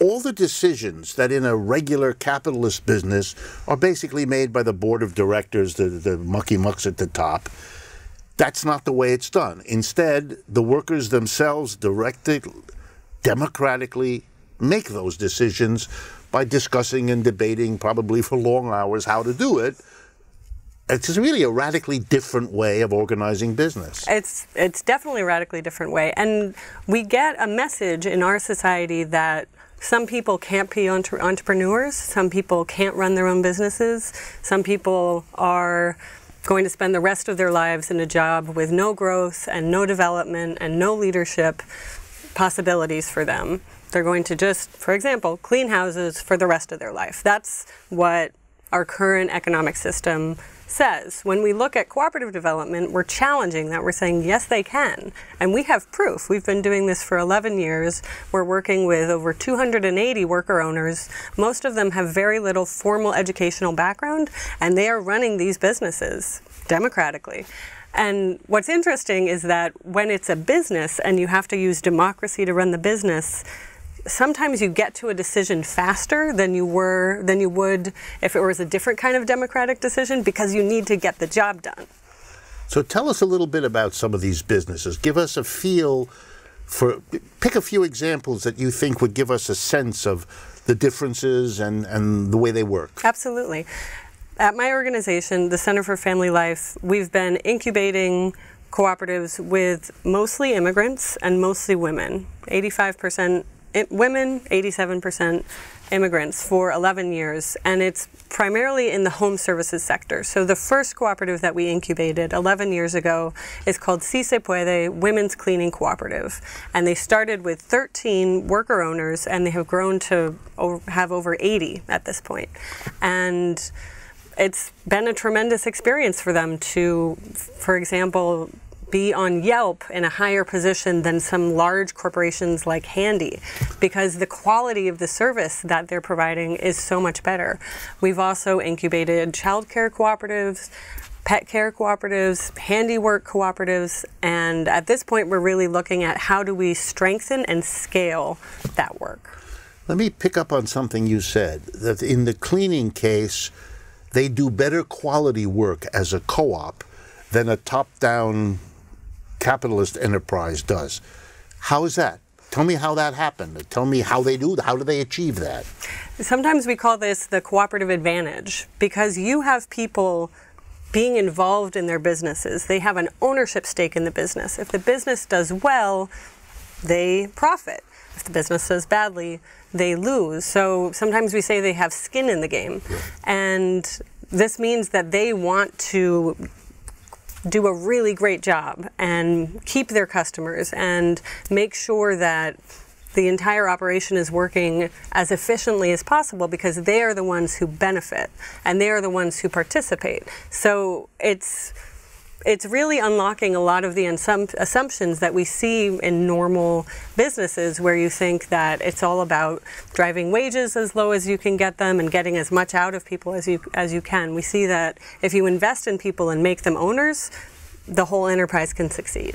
all the decisions that in a regular capitalist business are basically made by the board of directors, the mucky mucks at the top. That's not the way it's done. Instead, the workers themselves democratically make those decisions by discussing and debating, probably for long hours, how to do it. It's really a radically different way of organizing business. It's definitely a radically different way. And we get a message in our society that some people can't be entrepreneurs, some people can't run their own businesses, some people are going to spend the rest of their lives in a job with no growth and no development and no leadership possibilities for them. They're going to just, for example, clean houses for the rest of their life. That's what our current economic system says. When we look at cooperative development, we're challenging that. We're saying, yes, they can. And we have proof. We've been doing this for 11 years. We're working with over 280 worker owners. Most of them have very little formal educational background, and they are running these businesses democratically. And what's interesting is that when it's a business and you have to use democracy to run the business, sometimes you get to a decision faster than you would if it was a different kind of democratic decision, because you need to get the job done. So tell us a little bit about some of these businesses. Give us a feel for, pick a few examples that you think would give us a sense of the differences and the way they work. Absolutely. At my organization, the Center for Family Life, we've been incubating cooperatives with mostly immigrants and mostly women. 85% women, 87% immigrants for 11 years, and it's primarily in the home services sector. So the first cooperative that we incubated 11 years ago is called Si Se Puede Women's Cleaning Cooperative, and they started with 13 worker owners, and they have grown to have over 80 at this point. And it's been a tremendous experience for them to, for example, be on Yelp in a higher position than some large corporations like Handy, because the quality of the service that they're providing is so much better. We've also incubated childcare cooperatives, pet care cooperatives, handiwork cooperatives, and at this point we're really looking at how do we strengthen and scale that work. Let me pick up on something you said, that in the cleaning case, they do better quality work as a co-op than a top-down capitalist enterprise does. How is that? Tell me how that happened. Tell me how do they achieve that? Sometimes we call this the cooperative advantage, because you have people being involved in their businesses. They have an ownership stake in the business. If the business does well, they profit. If the business does badly, they lose. So sometimes we say they have skin in the game. Yeah. And this means that they want to do a really great job and keep their customers and make sure that the entire operation is working as efficiently as possible, because they are the ones who benefit and they are the ones who participate. So it's really unlocking a lot of the assumptions that we see in normal businesses, where you think that it's all about driving wages as low as you can get them and getting as much out of people as you can. We see that if you invest in people and make them owners, the whole enterprise can succeed.